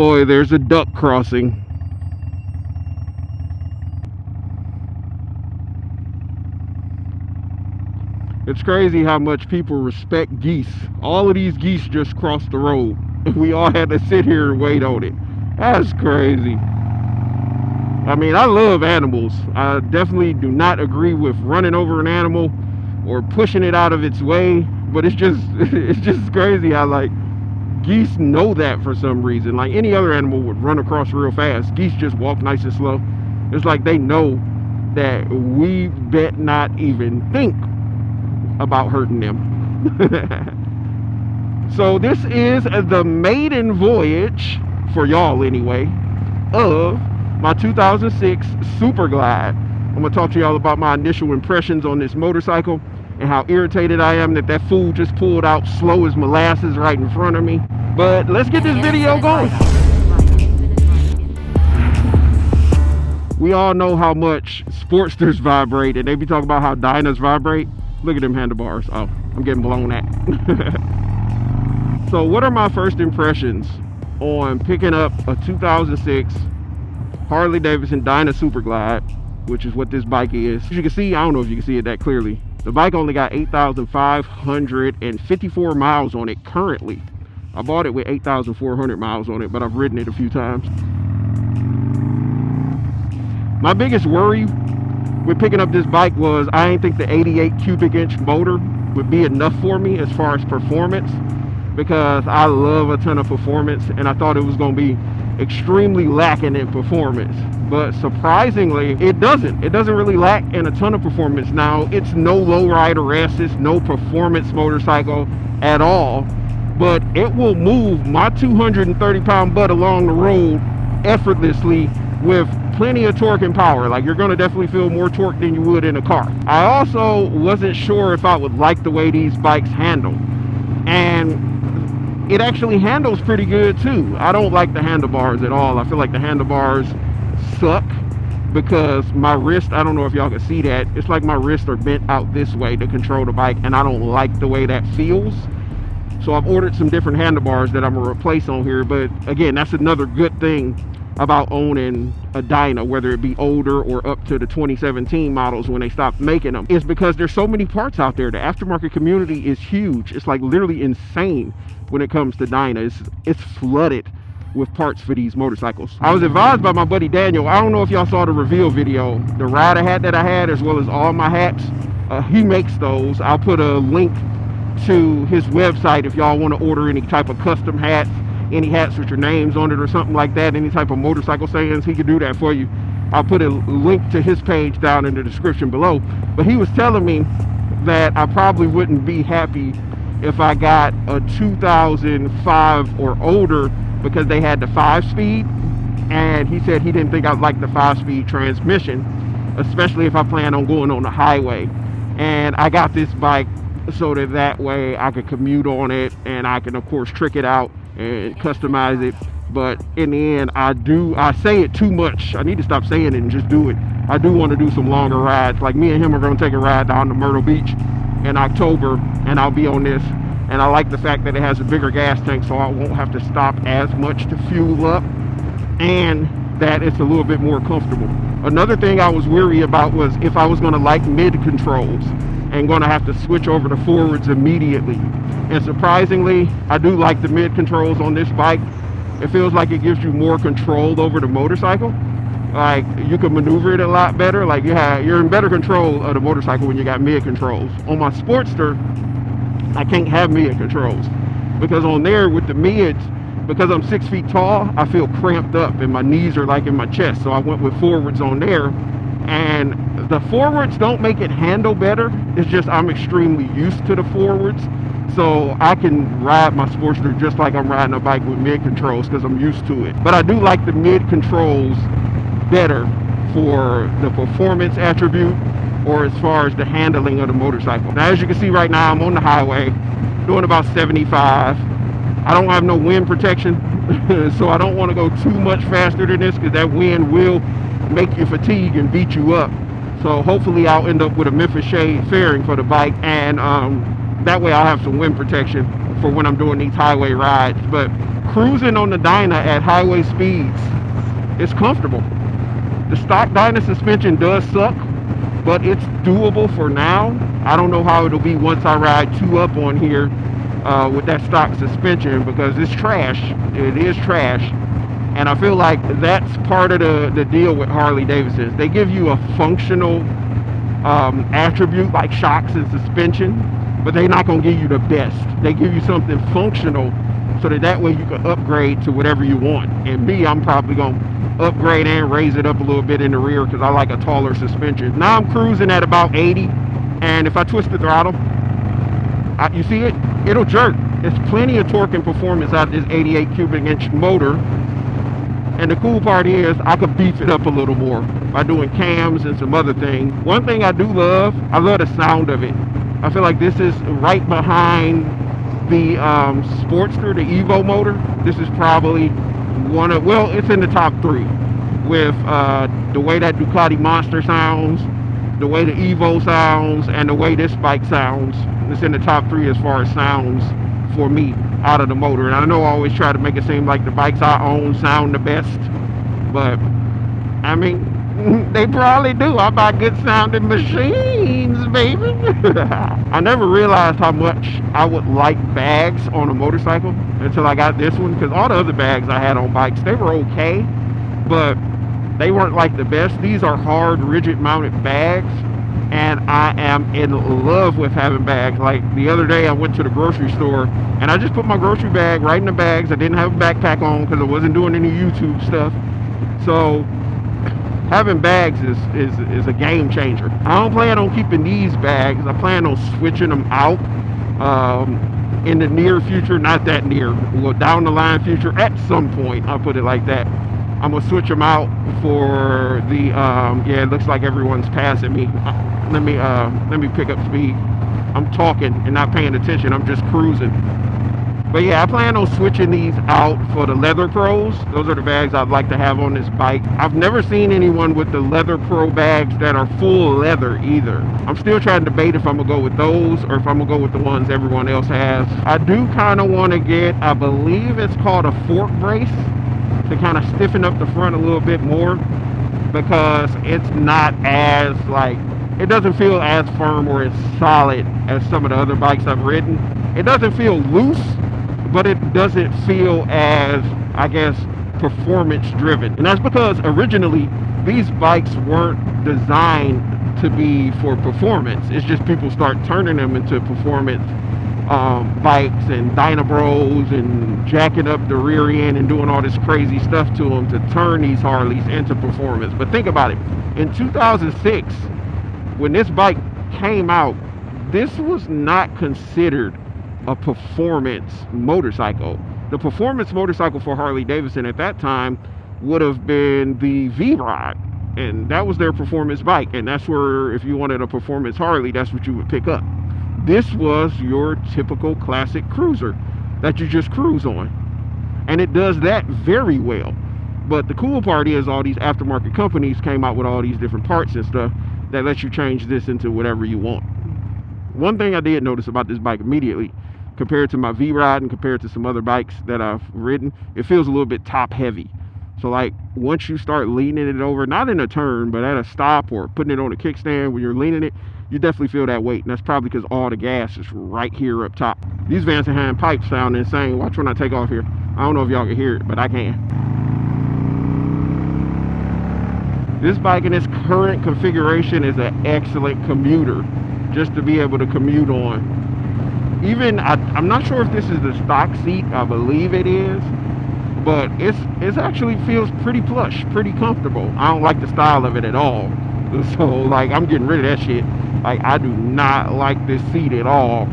boy, there's a duck crossing. It's crazy how much people respect geese. All of these geese just crossed the road, and we all had to sit here and wait on it. That's crazy. I mean, I love animals. I definitely do not agree with running over an animal or pushing it out of its way, but it's just crazy how, like, geese know that for some reason. Like, any other animal would run across real fast. Geese just walk nice and slow. It's like they know that we bet not even think about hurting them. So this is the maiden voyage, for y'all anyway, of my 2006 Superglide. I'm gonna talk to y'all about my initial impressions on this motorcycle and how irritated I am that fool just pulled out slow as molasses right in front of me. But let's get this video going. We all know how much Sportsters vibrate, and they be talking about how Dynas vibrate. Look at them handlebars. Oh, I'm getting blown at. So what are my first impressions on picking up a 2006 Harley-Davidson Dyna Superglide, which is what this bike is? As you can see, I don't know if you can see it that clearly, the bike only got 8,554 miles on it currently. I bought it with 8,400 miles on it, but I've ridden it a few times. My biggest worry with picking up this bike was I didn't think the 88 cubic inch motor would be enough for me as far as performance, because I love a ton of performance, and I thought it was going to be extremely lacking in performance. But surprisingly, it doesn't really lack in a ton of performance. Now, it's no lowrider-esque, it's no performance motorcycle at all, but it will move my 230-pound butt along the road effortlessly with plenty of torque and power. Like, you're going to definitely feel more torque than you would in a car. I also wasn't sure if I would like the way these bikes handle, and it actually handles pretty good too. I don't like the handlebars at all. I feel like the handlebars suck because my wrist, I don't know if y'all can see that, it's like my wrists are bent out this way to control the bike, and I don't like the way that feels. So I've ordered some different handlebars that I'm gonna replace on here. But again, that's another good thing about owning a Dyna, whether it be older or up to the 2017 models when they stopped making them, is because there's so many parts out there. The aftermarket community is huge. It's like literally insane when it comes to Dyna. It's flooded with parts for these motorcycles. I was advised by my buddy Daniel, I don't know if y'all saw the reveal video, the Ryda hat that I had, as well as all my hats, he makes those. I'll put a link to his website if y'all want to order any type of custom hats, any hats with your names on it or something like that, any type of motorcycle sayings, he can do that for you. I'll put a link to his page down in the description below. But he was telling me that I probably wouldn't be happy if I got a 2005 or older because they had the 5-speed, and he said he didn't think I'd like the 5-speed transmission, especially if I plan on going on the highway. And I got this bike so that way I could commute on it, and I can of course trick it out and customize it. But in the end, I say it too much. I need to stop saying it and just do it. I do want to do some longer rides. Like, me and him are going to take a ride down to Myrtle Beach in October, and I'll be on this. And I like the fact that it has a bigger gas tank, so I won't have to stop as much to fuel up, and that it's a little bit more comfortable. Another thing I was weary about was if I was going to like mid controls and going to have to switch over to forwards immediately. And surprisingly, I do like the mid controls on this bike. It feels like it gives you more control over the motorcycle. Like, you can maneuver it a lot better. Like, you're in better control of the motorcycle when you got mid controls. On my Sportster, I can't have mid controls, because on there with the mids, because I'm 6 feet tall, I feel cramped up and my knees are like in my chest. So I went with forwards on there, and the forwards don't make it handle better. It's just I'm extremely used to the forwards, so I can ride my Sportster just like I'm riding a bike with mid controls because I'm used to it. But I do like the mid controls better for the performance attribute, or as far as the handling of the motorcycle. Now, as you can see right now, I'm on the highway doing about 75. I don't have no wind protection, so I don't want to go too much faster than this, because that wind will make you fatigue and beat you up. So hopefully I'll end up with a Memphis shade fairing for the bike, and that way I'll have some wind protection for when I'm doing these highway rides. But cruising on the Dyna at highway speeds, it's comfortable. The stock Dyna suspension does suck, but it's doable for now. I don't know how it'll be once I ride 2 up on here with that stock suspension, because it's trash. It is trash. And I feel like that's part of the deal with Harley-Davidson. They give you a functional attribute like shocks and suspension, but they're not going to give you the best. They give you something functional so that way you can upgrade to whatever you want. And me, I'm probably going to upgrade and raise it up a little bit in the rear because I like a taller suspension. Now I'm cruising at about 80, and if I twist the throttle, you see it? It'll jerk. There's plenty of torque and performance out of this 88 cubic inch motor. And the cool part is I could beef it up a little more by doing cams and some other things. One thing I do love, I love the sound of it. I feel like this is right behind the Sportster, the Evo motor. This is probably one of, well, it's in the top 3 with the way that Ducati Monster sounds, the way the Evo sounds, and the way this bike sounds. It's in the top 3 as far as sounds for me out of the motor. And I know I always try to make it seem like the bikes I own sound the best, but I mean, they probably do. I buy good sounding machines, baby. I never realized how much I would like bags on a motorcycle until I got this one, because all the other bags I had on bikes, they were okay, but they weren't like the best. These are hard, rigid mounted bags, and I am in love with having bags. Like the other day I went to the grocery store and I just put my grocery bag right in the bags. I didn't have a backpack on because I wasn't doing any YouTube stuff. So having bags is a game changer. I don't plan on keeping these bags. I plan on switching them out in the near future. Not that near, well, down the line future at some point, I'll put it like that. I'm gonna switch them out for the yeah, it looks like everyone's passing me. Let me pick up speed. I'm talking and not paying attention. I'm just cruising. But yeah, I plan on switching these out for the Leather Pros. Those are the bags I'd like to have on this bike. I've never seen anyone with the Leather Pro bags that are full leather either. I'm still trying to debate if I'm gonna go with those or if I'm gonna go with the ones everyone else has. I do kind of want to get, I believe it's called a fork brace, to kind of stiffen up the front a little bit more, because it's not as like, it doesn't feel as firm or as solid as some of the other bikes I've ridden. It doesn't feel loose, but it doesn't feel as, I guess, performance driven. And that's because originally these bikes weren't designed to be for performance. It's just people start turning them into performance bikes and Dynabros and jacking up the rear end and doing all this crazy stuff to them to turn these Harleys into performance. But think about it, in 2006 when this bike came out, this was not considered a performance motorcycle. The performance motorcycle for Harley-Davidson at that time would have been the V-Rod, and that was their performance bike, and that's where, if you wanted a performance Harley, that's what you would pick up. This was your typical classic cruiser that you just cruise on, and it does that very well. But the cool part is all these aftermarket companies came out with all these different parts and stuff that lets you change this into whatever you want. One thing I did notice about this bike immediately, compared to my V-Rod and compared to some other bikes that I've ridden, it feels a little bit top heavy. So like once you start leaning it over, not in a turn, but at a stop or putting it on a kickstand, when you're leaning it, you definitely feel that weight. And that's probably because all the gas is right here up top. These Van Hand pipes sound insane. Watch when I take off here. I don't know if y'all can hear it, but I can. This bike in its current configuration is an excellent commuter, just to be able to commute on. Even, I'm not sure if this is the stock seat, I believe it is, but it actually feels pretty plush, pretty comfortable. I don't like the style of it at all. So like, I'm getting rid of that shit. Like, I do not like this seat at all,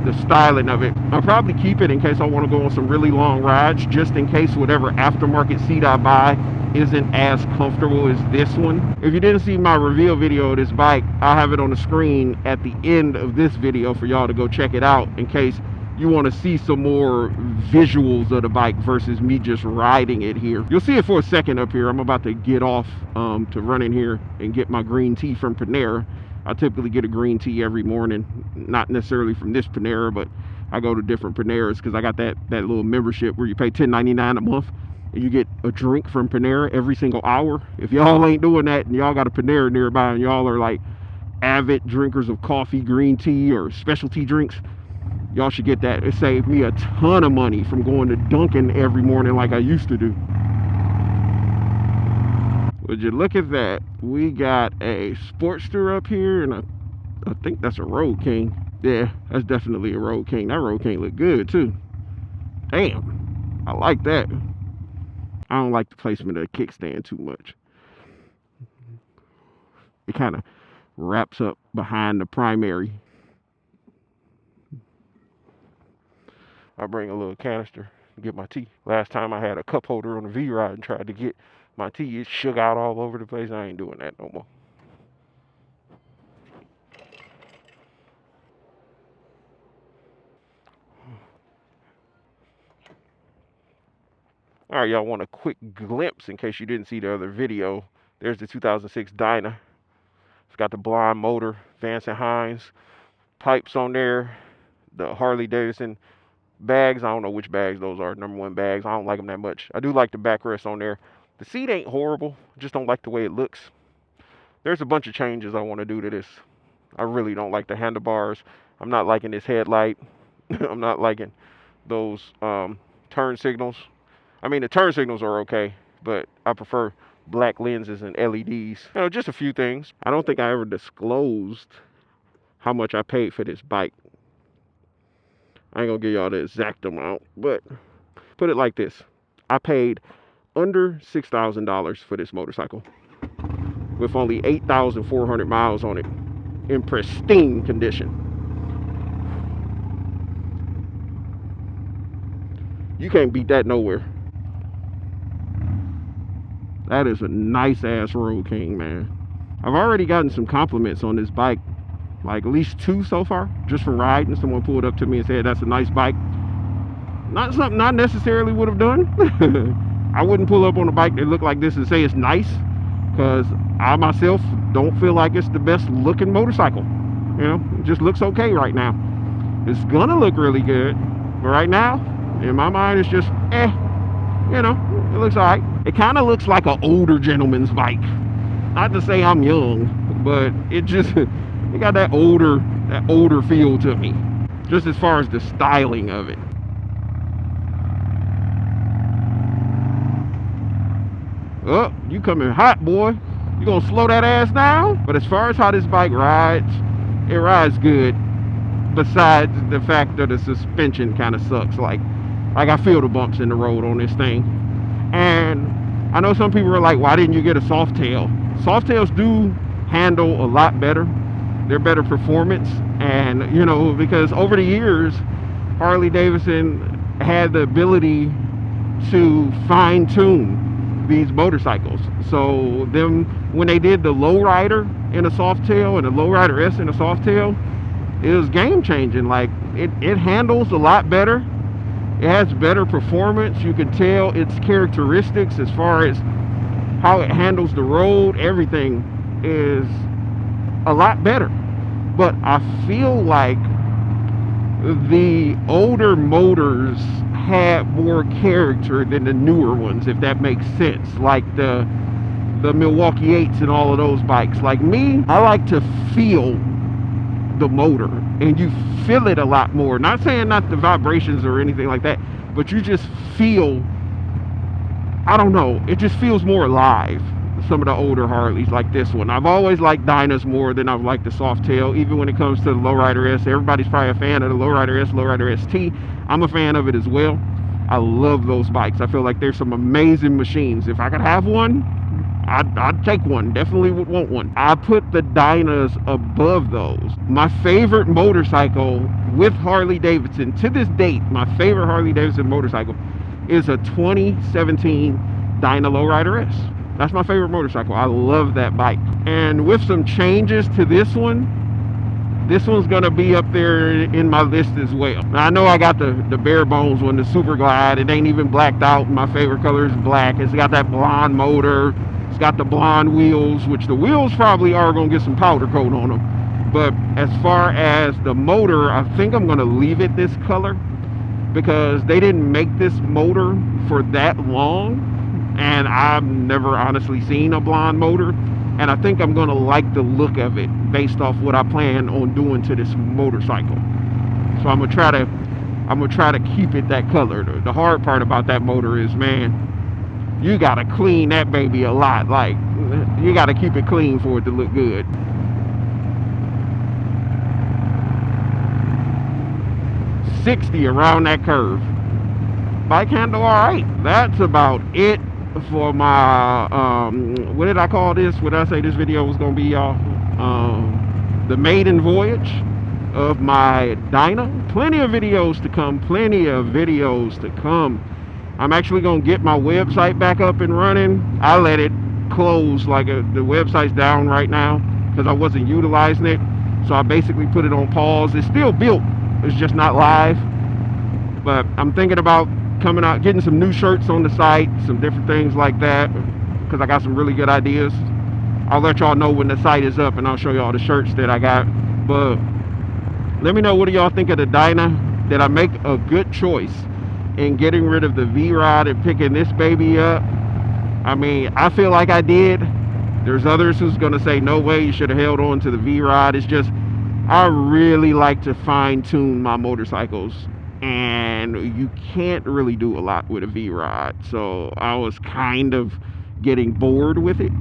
the styling of it. I'll probably keep it in case I want to go on some really long rides, just in case whatever aftermarket seat I buy isn't as comfortable as this one. If you didn't see my reveal video of this bike, I'll have it on the screen at the end of this video for y'all to go check it out, in case you want to see some more visuals of the bike versus me just riding it here. You'll see it for a second up here. I'm about to get off to run in here and get my green tea from Panera. I typically get a green tea every morning, not necessarily from this Panera, but I go to different Paneras because I got that little membership where you pay $10.99 a month and you get a drink from Panera every single hour. If y'all ain't doing that and y'all got a Panera nearby and y'all are like avid drinkers of coffee, green tea, or specialty drinks, y'all should get that. It saved me a ton of money from going to Dunkin' every morning like I used to do. Would you look at that? We got a Sportster up here, and I think that's a Road King. Yeah, that's definitely a Road King. That Road King look good too. Damn, I like that. I don't like the placement of the kickstand too much. It kind of wraps up behind the primary. I bring a little canister to get my tea. Last time I had a cup holder on the V-Ride and tried to get my tea, it shook out all over the place. I ain't doing that no more. All right, y'all want a quick glimpse in case you didn't see the other video. There's the 2006 Dyna. It's got the blind motor, Vance and Hines pipes on there, the Harley-Davidson bags. I don't know which bags those are, #1 bags. I don't like them that much. I do like the backrest on there. The seat ain't horrible, just don't like the way it looks. There's a bunch of changes I want to do to this. I really don't like the handlebars. I'm not liking this headlight. I'm not liking those turn signals. I mean, the turn signals are okay, but I prefer black lenses and LEDs. You know, just a few things. I don't think I ever disclosed how much I paid for this bike. I ain't gonna give y'all the exact amount, but put it like this. I paid under $6,000 for this motorcycle with only 8,400 miles on it in pristine condition. You can't beat that nowhere. That is a nice ass Road King, man. I've already gotten some compliments on this bike, like at least 2 so far, just from riding. Someone pulled up to me and said that's a nice bike. Not something I necessarily would have done. I wouldn't pull up on a bike that looked like this and say it's nice, because I myself don't feel like it's the best looking motorcycle. You know, it just looks okay right now. It's gonna look really good, but right now, in my mind, it's just you know, it looks all right. It kind of looks like an older gentleman's bike. Not to say I'm young, but it just, it got that older feel to me, just as far as the styling of it. Oh, you coming hot, boy. You gonna slow that ass down? But as far as how this bike rides, it rides good. Besides the fact that the suspension kind of sucks. Like I feel the bumps in the road on this thing. And I know some people are like, why didn't you get a soft tail? Soft tails do handle a lot better. They're better performance. And, you know, because over the years, Harley-Davidson had the ability to fine-tune these motorcycles. So them, when they did the lowrider in a soft tail and the lowrider S in a soft tail, it was game-changing. Like it handles a lot better. It has better performance. You can tell its characteristics as far as how it handles the road. Everything is a lot better. But I feel like the older motors had more character than the newer ones, if that makes sense. Like the Milwaukee 8s and all of those bikes. Like me, I like to feel the motor, and you feel it a lot more. Not saying not the vibrations or anything like that, but you just feel, I don't know, it just feels more alive. Some of the older Harleys, like this one. I've always liked Dynas more than I've liked the soft tail, even when it comes to the Lowrider S. Everybody's probably a fan of the Lowrider S, Lowrider ST. I'm a fan of it as well. I love those bikes. I feel like there's some amazing machines. If I could have one, I'd take one. Definitely would want one. I put the Dynas above those. My favorite motorcycle with Harley-Davidson to this date, my favorite Harley-Davidson motorcycle is a 2017 Dyna Lowrider S. That's my favorite motorcycle. I love that bike. And with some changes to this one's gonna be up there in my list as well. Now, I know I got the bare bones one, the Superglide. It ain't even blacked out. My favorite color is black. It's got that blonde motor. It's got the blonde wheels, which the wheels probably are gonna get some powder coat on them. But as far as the motor, I think I'm gonna leave it this color because they didn't make this motor for that long, and I've never honestly seen a blonde motor, and I think I'm gonna like the look of it based off what I plan on doing to this motorcycle. So I'm gonna try to keep it that color. The hard part about that motor is, man, you gotta clean that baby a lot. Like, you gotta keep it clean for it to look good. 60 around that curve. Bike handle all right. That's about it for my what did I call this? What did I say this video was gonna be, y'all? The maiden voyage of my Dyna. Plenty of videos to come. Plenty of videos to come. I'm actually gonna get my website back up and running. I let it close, like the website's down right now because I wasn't utilizing it. So I basically put it on pause. It's still built. It's just not live. But I'm thinking about coming out, getting some new shirts on the site, some different things like that, because I got some really good ideas. I'll let y'all know when the site is up, and I'll show y'all the shirts that I got. But let me know, what do y'all think of the Dyna? Did I make a good choice in getting rid of the V-Rod and picking this baby up? I mean, I feel like I did. There's others who's gonna say, no way, you should have held on to the V-Rod. It's just, I really like to fine-tune my motorcycles, and you can't really do a lot with a V-Rod, so I was kind of getting bored with it.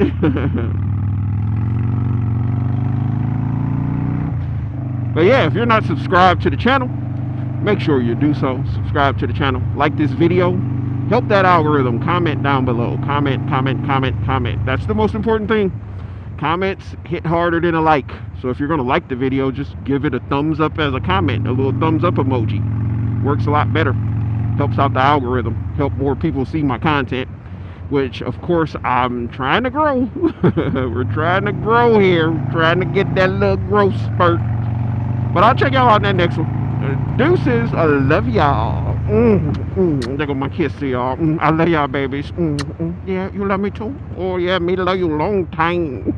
But yeah, if you're not subscribed to the channel, make sure you do so. Subscribe to the channel, like this video, help that algorithm, comment down below. Comment. That's the most important thing. Comments hit harder than a like. So if you're gonna like the video, just give it a thumbs up as a comment, a little thumbs up emoji. Works a lot better. Helps out the algorithm, help more people see my content, which of course I'm trying to grow. We're trying to grow here, trying to get that little growth spurt. But I'll check y'all out in that next one. Deuces, I love y'all. There go my kiss to y'all. I love y'all, babies. Yeah, you love me too? Oh yeah, me love you long time.